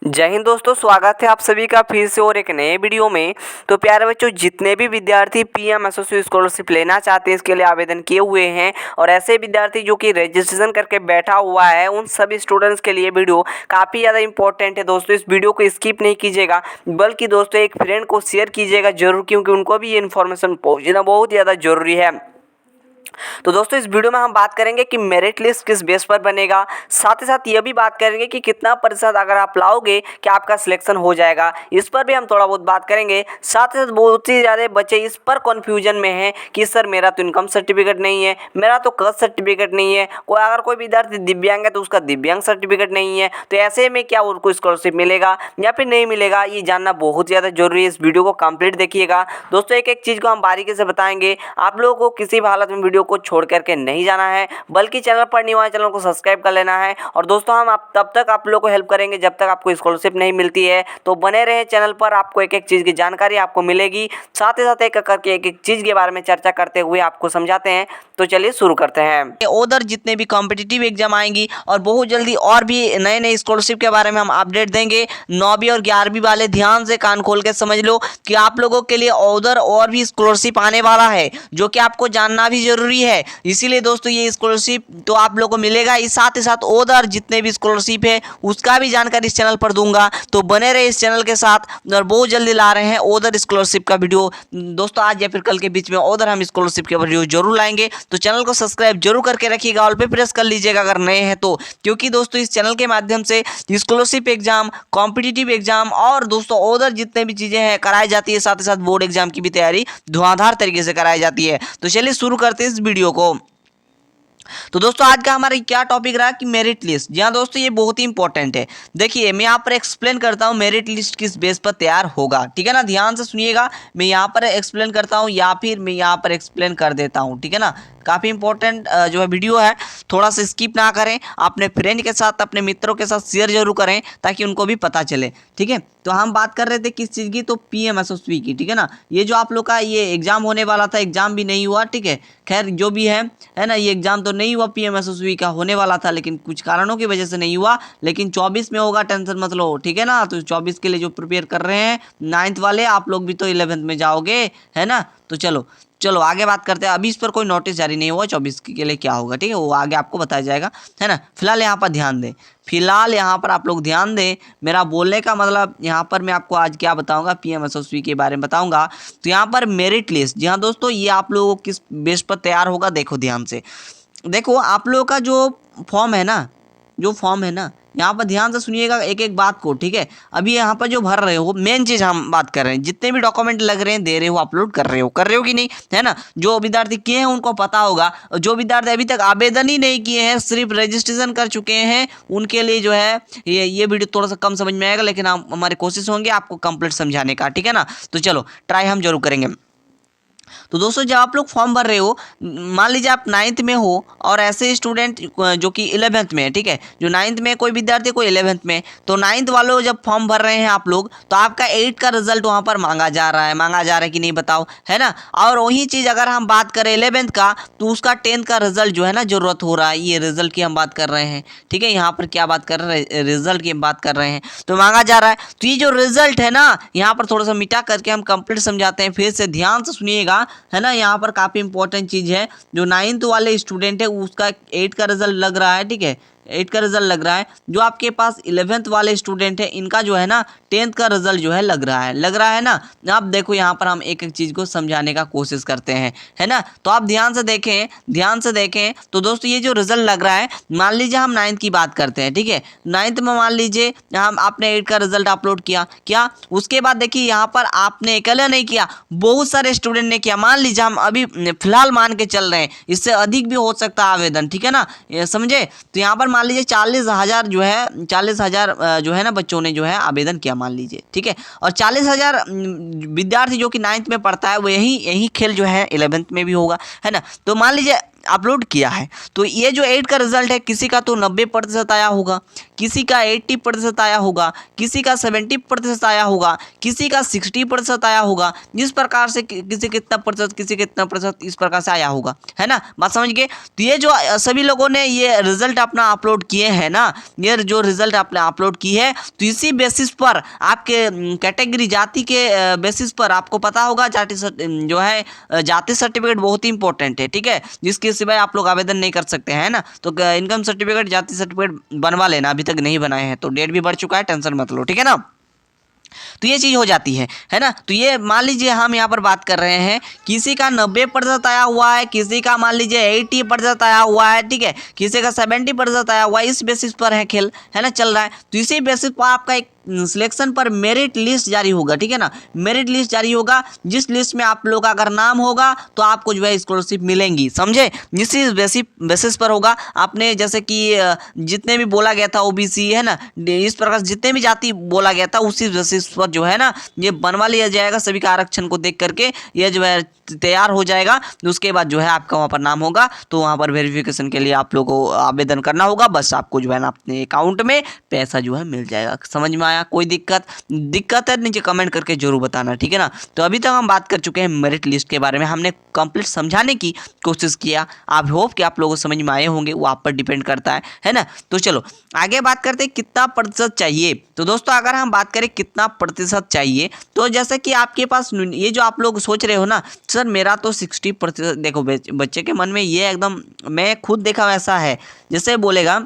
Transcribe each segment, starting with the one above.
जय हिंद दोस्तों, स्वागत है आप सभी का फिर से और एक नए वीडियो में। तो प्यारे बच्चों, जितने भी विद्यार्थी पीएम एसोसिएट स्कॉलरशिप लेना चाहते हैं इसके लिए आवेदन किए हुए हैं और ऐसे विद्यार्थी जो कि रजिस्ट्रेशन करके बैठा हुआ है उन सभी स्टूडेंट्स के लिए वीडियो काफ़ी ज़्यादा इंपॉर्टेंट है। दोस्तों इस वीडियो को स्किप नहीं कीजिएगा, बल्कि दोस्तों एक फ्रेंड को शेयर कीजिएगा जरूर, क्योंकि उनको भी ये इन्फॉर्मेशन पहुँचना बहुत ज़्यादा जरूरी है। तो दोस्तों इस वीडियो में हम बात करेंगे कि मेरिट लिस्ट किस बेस पर बनेगा, साथ ही साथ ये भी बात करेंगे कि कितना प्रतिशत अगर आप लाओगे कि आपका सिलेक्शन हो जाएगा, इस पर भी हम थोड़ा बहुत बात करेंगे। साथ ही साथ बहुत ही ज़्यादा बच्चे इस पर कन्फ्यूजन में हैं कि सर मेरा तो इनकम सर्टिफिकेट नहीं है, मेरा तो कास्ट सर्टिफिकेट नहीं है, अगर कोई विद्यार्थी दिव्यांग है तो उसका दिव्यांग सर्टिफिकेट नहीं है, तो ऐसे में क्या उनको स्कॉलरशिप मिलेगा या फिर नहीं मिलेगा, ये जानना बहुत ज़्यादा जरूरी है। इस वीडियो को कंप्लीट देखिएगा दोस्तों, एक एक चीज़ को हम बारीकी से बताएंगे। आप लोगों को किसी भी हालत में वीडियो को छोड़ करके नहीं जाना है, बल्कि चैनल पर नहीं हुआ है चैनल को सब्सक्राइब कर लेना है। और दोस्तों हम तब तक आप लोगों को हेल्प करेंगे जब तक आपको स्कॉलरशिप नहीं मिलती है, तो बने रहे चैनल पर, आपको एक एक चीज़ की जानकारी आपको मिलेगी। साथ ही साथ एक करके एक एक चीज़ के बारे में चर्चा करते हुए आपको समझाते हैं। तो चलिए शुरू करते हैं। उधर जितने भी कॉम्पिटिटिव एग्जाम आएंगी और बहुत जल्दी और भी नए नए स्कॉलरशिप के बारे में हम अपडेट देंगे। 9वीं और 11वीं वाले ध्यान से कान खोल के समझ लो कि आप लोगों के लिए उधर और भी स्कॉलरशिप आने वाला है, जो कि आपको जानना भी जरूरी है। इसीलिए दोस्तों ये स्कॉलरशिप तो आप लोगों को मिलेगा, इस साथ ही साथ उधर जितने भी स्कॉलरशिप है उसका भी जानकारी इस चैनल पर दूंगा। तो बने रहे इस चैनल के साथ और बहुत जल्दी ला रहे हैं उधर स्कॉलरशिप का वीडियो। दोस्तों आज या फिर कल के बीच में उधर हम स्कॉलरशिप के वीडियो जरूर लाएंगे, तो चैनल को सब्सक्राइब जरूर करके रखिएगा, ऑल पे प्रेस कर लीजिएगा अगर नए हैं तो, क्योंकि दोस्तों इस चैनल के माध्यम से स्कॉलरशिप एग्जाम, कॉम्पिटिटिव एग्जाम और दोस्तों उधर जितने भी चीजें हैं कराई जाती है, साथ ही साथ बोर्ड एग्जाम की भी तैयारी धुआंधार तरीके से कराई जाती है। तो चलिए शुरू करते हैं इस वीडियो को। तो दोस्तों आज का हमारा क्या टॉपिक रहा कि मेरिट लिस्ट। जी हाँ दोस्तों, ये बहुत ही इंपॉर्टेंट है। देखिए मैं यहाँ पर एक्सप्लेन करता हूँ मेरिट लिस्ट किस बेस पर तैयार होगा, ठीक है ना, ध्यान से सुनिएगा। मैं यहाँ पर एक्सप्लेन करता हूँ या फिर मैं यहाँ पर एक्सप्लेन कर देता हूँ, ठीक है ना। काफ़ी इंपॉर्टेंट जो है वीडियो है, थोड़ा सा स्किप ना करें, अपने फ्रेंड के साथ अपने मित्रों के साथ शेयर जरूर करें ताकि उनको भी पता चले, ठीक है। तो हम बात कर रहे थे किस चीज़ की, तो पीएमएसएसबी की, ठीक है ना। ये जो आप लोग का ये एग्जाम होने वाला था, एग्जाम भी नहीं हुआ, ठीक है। खैर जो भी है ना, ये एग्जाम तो नहीं हुआ, पीएमएसएसबी का होने वाला था लेकिन कुछ कारणों की वजह से नहीं हुआ, लेकिन 24 में होगा, टेंशन मत लो, ठीक है ना। तो 24 के लिए जो प्रिपेयर कर रहे हैं 9th वाले, आप लोग भी तो 11th में जाओगे, है ना। तो चलो आगे बात करते हैं। अभी इस पर कोई नोटिस जारी नहीं हुआ 24 के लिए क्या होगा, ठीक है, वो आगे आपको बताया जाएगा, है ना। फिलहाल यहाँ पर ध्यान दें, फिलहाल यहाँ पर आप लोग ध्यान दें। मेरा बोलने का मतलब यहाँ पर मैं आपको आज क्या बताऊंगा, पीएमएसएसबी के बारे में बताऊंगा। तो यहाँ पर मेरिट लिस्ट, जी हाँ दोस्तों, ये आप लोगों को किस बेस पर तैयार होगा, देखो ध्यान से। देखो आप लोगों का जो फॉर्म है ना, यहाँ पर ध्यान से सुनिएगा एक एक बात को, ठीक है। अभी यहाँ पर जो भर रहे हो, मेन चीज हम बात कर रहे हैं, जितने भी डॉक्यूमेंट लग रहे हैं, दे रहे हो, अपलोड कर रहे हो कि नहीं, है ना। जो विद्यार्थी किए हैं उनको पता होगा, जो विद्यार्थी अभी तक आवेदन ही नहीं किए हैं, सिर्फ रजिस्ट्रेशन कर चुके हैं, उनके लिए जो है ये वीडियो थोड़ा सा कम समझ में आएगा, लेकिन हमारी कोशिश होंगे आपको कंप्लीट समझाने का, ठीक है ना। तो चलो ट्राई हम जरूर करेंगे। तो दोस्तों जब आप लोग फॉर्म भर रहे हो, मान लीजिए आप 9th में हो और ऐसे स्टूडेंट जो कि 11th में है, ठीक है, जो 9th में कोई विद्यार्थी कोई 11th में, तो 9th वालों जब फॉर्म भर रहे हैं आप लोग, तो आपका 8 का रिजल्ट वहाँ पर मांगा जा रहा है कि नहीं बताओ, है ना। और वही चीज़ अगर हम बात करें 11th का, तो उसका 10th का रिजल्ट जो है ना जरूरत हो रहा है, ये रिजल्ट की हम बात कर रहे हैं, ठीक है। यहाँ पर क्या बात कर रहे हैं, रिजल्ट की बात कर रहे हैं, तो मांगा जा रहा है। तो ये जो रिजल्ट है ना, यहाँ पर थोड़ा सा मिटा करके हम कंप्लीट समझाते हैं, फिर से ध्यान से सुनिएगा, है ना। यहाँ पर काफी इंपॉर्टेंट चीज है, जो 9th वाले स्टूडेंट है उसका 8 का रिजल्ट लग रहा है, ठीक है, 8 का रिजल्ट लग रहा है। जो आपके पास 11th वाले स्टूडेंट है, इनका जो है ना 10th का रिजल्ट जो है लग रहा है ना। आप देखो यहाँ पर हम एक एक चीज को समझाने का कोशिश करते हैं, है ना। तो आप ध्यान से देखें। तो दोस्तों ये जो रिजल्ट लग रहा है, मान लीजिए हम 9th की बात करते हैं, ठीक है। 9th में मान लीजिए हम आपने 8 का रिजल्ट अपलोड किया, क्या उसके बाद देखिए यहाँ पर आपने अकेले नहीं किया, बहुत सारे स्टूडेंट ने किया। मान लीजिए हम अभी फिलहाल मान के चल रहे हैं, इससे अधिक भी हो सकता है आवेदन, ठीक है ना, ये समझे। तो यहाँ पर मान लीजिए 40,000 जो है 40,000 जो है ना बच्चों ने जो है आवेदन किया, मान लीजिए, ठीक है। और 40,000 विद्यार्थी जो कि 9th में पढ़ता है, वो यही खेल जो है 11th में भी होगा, है ना। तो मान लीजिए अपलोड किया है। तो ये जो 8 का रिजल्ट है, किसी का तो 90% आया होगा, किसी का 80% आया होगा, किसी का 70% आया होगा, किसी का 60% आया होगा। जिस प्रकार से किसी कितना प्रतिशत, किसी कितना प्रतिशत, इस प्रकार से आया होगा, है ना, बात समझ गए। तो ये जो सभी लोगों ने ये रिजल्ट अपना अपलोड किए हैं ना, ये जो रिजल्ट आपने अपलोड की है, तो इसी बेसिस पर आपके कैटेगरी जाति के बेसिस पर आपको पता होगा जाति जो है जाति सर्टिफिकेट बहुत ही इंपॉर्टेंट है, ठीक है, जिसके सिवाय आप लोग आवेदन नहीं कर सकते हैं ना। तो इनकम सर्टिफिकेट, जाति सर्टिफिकेट बनवा लेना, अभी तक नहीं बनाए हैं तो डेट भी बढ़ चुका है, टेंशन मत लो, ठीक है ना। तो ये चीज़ हो जाती है ना। तो ये मान लीजिए हम यहाँ पर बात कर रहे हैं, किसी का 90% आया हुआ है, किसी का मान लीजिए 80% आया हुआ है, ठीक है, किसी का 70% आया हुआ है, इस बेसिस पर है खेल, है ना, चल रहा है। तो इसी बेसिस पर आपका एक सिलेक्शन पर मेरिट लिस्ट जारी होगा, ठीक है ना, मेरिट लिस्ट जारी होगा, जिस लिस्ट में आप लोग का अगर नाम होगा तो आपको जो है स्कॉलरशिप मिलेंगी, समझे। जिस बेसिस पर होगा, आपने जैसे कि जितने भी बोला गया था ओबीसी, है ना, इस प्रकार जितने भी जाति बोला गया था, उसी बेसिस पर जो है ना ये बनवा लिया जाएगा, सभी का आरक्षण को देख करके ये जो है तैयार हो जाएगा। उसके बाद जो है आपका वहाँ पर नाम होगा, तो वहाँ पर वेरिफिकेशन के लिए आप लोगों को आवेदन करना होगा, बस आपको जो है ना अपने अकाउंट में पैसा जो है मिल जाएगा। समझ में आया? कोई दिक्कत है नीचे कमेंट करके जरूर बताना, ठीक है ना। तो अभी तक हम बात कर चुके हैं मेरिट लिस्ट के बारे में, हमने कंप्लीट समझाने की कोशिश किया। आप होप कि आप लोगों को समझ में आए होंगे, वो आप पर डिपेंड करता है ना। तो चलो आगे बात करते हैं कितना प्रतिशत चाहिए। तो दोस्तों अगर हम बात करें कितना प्रतिशत चाहिए, तो जैसे कि आपके पास ये जो आप लोग सोच रहे हो ना, सर मेरा तो 60%, देखो बच्चे के मन में ये एकदम, मैं खुद देखा वैसा है, जैसे बोलेगा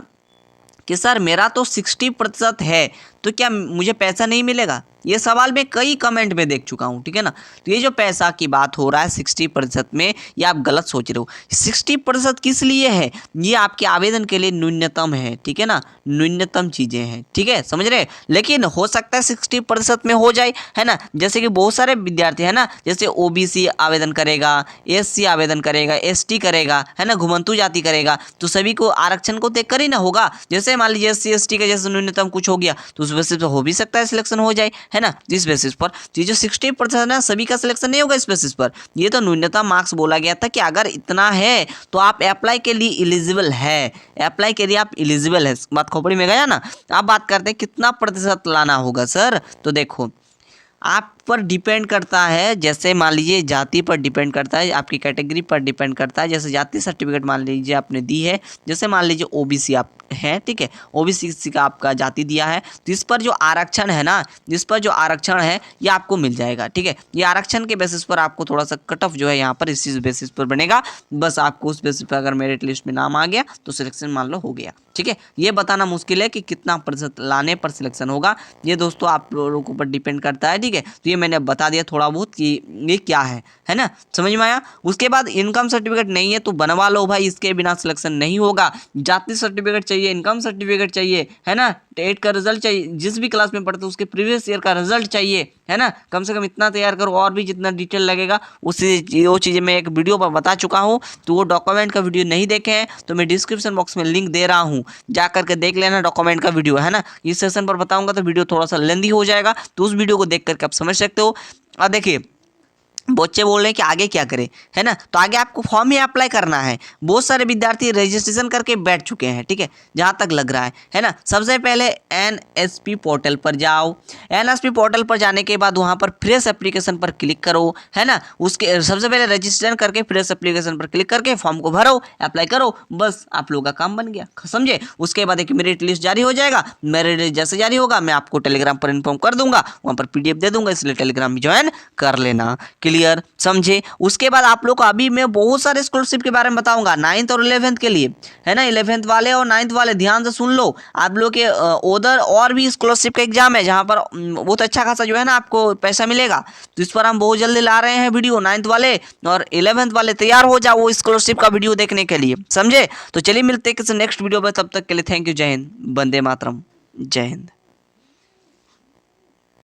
कि सर मेरा तो 60% है, तो क्या मुझे पैसा नहीं मिलेगा? ये सवाल मैं कई कमेंट में देख चुका हूँ, ठीक है ना। तो ये जो पैसा की बात हो रहा है 60% में, ये आप गलत सोच रहे हो। 60% किस लिए है? ये आपके आवेदन के लिए न्यूनतम है, ठीक है ना, न्यूनतम चीज़ें हैं, ठीक है, समझ रहे। लेकिन हो सकता है 60% में हो जाए, है ना। जैसे कि बहुत सारे विद्यार्थी है ना, जैसे ओबीसी आवेदन करेगा, एससी आवेदन करेगा, एसटी करेगा, है ना, घुमंतु जाति करेगा, तो सभी को आरक्षण को देख कर ही ना होगा। जैसे मान लीजिए एससी एसटी का जैसे न्यूनतम कुछ हो गया, तो उस बेसिस पर हो भी सकता है सिलेक्शन हो जाए, है ना, जिस बेसिस पर। तो ये जो 60% है, सभी का सिलेक्शन नहीं होगा इस बेसिस पर। ये तो न्यूनतम मार्क्स बोला गया था कि अगर इतना है तो आप अप्लाई के लिए एलिजिबल है, अप्लाई के लिए आप एलिजिबल है। बात खोपड़ी में गया ना। अब बात करते हैं कितना प्रतिशत लाना होगा सर। तो देखो आप पर डिपेंड करता है, जैसे मान लीजिए जाति पर डिपेंड करता है, आपकी कैटेगरी पर डिपेंड करता है। जैसे जाति सर्टिफिकेट मान लीजिए आपने दी है, जैसे मान लीजिए ओबीसी आप हैं, ठीक है, ओबीसी का आपका जाति दिया है, तो इस पर जो आरक्षण है ना, जिस पर जो आरक्षण है ये आपको मिल जाएगा, ठीक है। ये आरक्षण के बेसिस पर आपको थोड़ा सा कट ऑफ जो है यहाँ पर इसी बेसिस पर बनेगा। बस आपको उस बेसिस पर अगर मेरिट लिस्ट में नाम आ गया तो सिलेक्शन मान लो हो गया, ठीक है। ये बताना मुश्किल है कि कितना प्रतिशत लाने पर सिलेक्शन होगा, ये दोस्तों आप लोगों के ऊपर डिपेंड करता है, ठीक है। तो ये मैंने बता दिया थोड़ा बहुत कि ये क्या है ना, समझ में आया। उसके बाद इनकम सर्टिफिकेट नहीं है तो बनवा लो भाई, इसके बिना सिलेक्शन नहीं होगा। जाति सर्टिफिकेट चाहिए, इनकम सर्टिफिकेट चाहिए, है ना, 8 का रिजल्ट चाहिए, जिस भी क्लास में पढ़ते हो उसके प्रीवियस ईयर का रिजल्ट चाहिए, है ना, कम से कम इतना तैयार करो। और भी जितना डिटेल लगेगा उसी वो चीज़ें मैं एक वीडियो पर बता चुका हूँ। तो वो डॉक्यूमेंट का वीडियो नहीं देखे हैं तो मैं डिस्क्रिप्शन बॉक्स में लिंक दे रहा हूँ, जा करके देख लेना डॉक्यूमेंट का वीडियो, है ना। इस सेशन पर बताऊंगा तो वीडियो थोड़ा सा लेंदी हो जाएगा, तो उस वीडियो को देख करके आप समझ सकते हो। और देखिए बच्चे बोल रहे हैं कि आगे क्या करें, है ना। तो आगे आपको फॉर्म ही अप्लाई करना है। बहुत सारे विद्यार्थी रजिस्ट्रेशन करके बैठ चुके हैं, ठीक है, जहाँ तक लग रहा है ना। सबसे पहले एनएसपी पोर्टल पर जाओ। एनएसपी पोर्टल पर जाने के बाद वहाँ पर फ्रेश एप्लीकेशन पर क्लिक करो, है ना। उसके सबसे पहले रजिस्ट्रेशन करके फ्रेश एप्लीकेशन पर क्लिक करके फॉर्म को भरो, अप्लाई करो, बस आप लोगों का काम बन गया, समझे। उसके बाद एक मेरिट लिस्ट जारी हो जाएगा। मेरिट लिस्ट जैसे जारी होगा मैं आपको टेलीग्राम पर इन्फॉर्म कर दूंगा, वहाँ पर PDF दे दूंगा, इसलिए टेलीग्राम में ज्वाइन कर लेना। क्लियर, समझे। उसके बाद आप लोग को अभी मैं बहुत सारे स्कॉलरशिप के बारे में बताऊंगा 9th और 11th के लिए, है ना। 11th वाले और 9th वाले ध्यान से सुन लो। आप लोग के उधर और भी स्कॉलरशिप का एग्जाम है जहां पर बहुत अच्छा खासा जो है ना आपको पैसा मिलेगा। तो इस पर हम बहुत जल्दी ला रहे हैं वीडियो। 9th वाले और 11th वाले तैयार हो जाओ वो स्कॉलरशिप का वीडियो देखने के लिए, समझे। तो चलिए मिलते हैं किसी नेक्स्ट वीडियो में, तब तक के लिए थैंक यू। जय हिंद, वंदे मातरम, जय हिंद।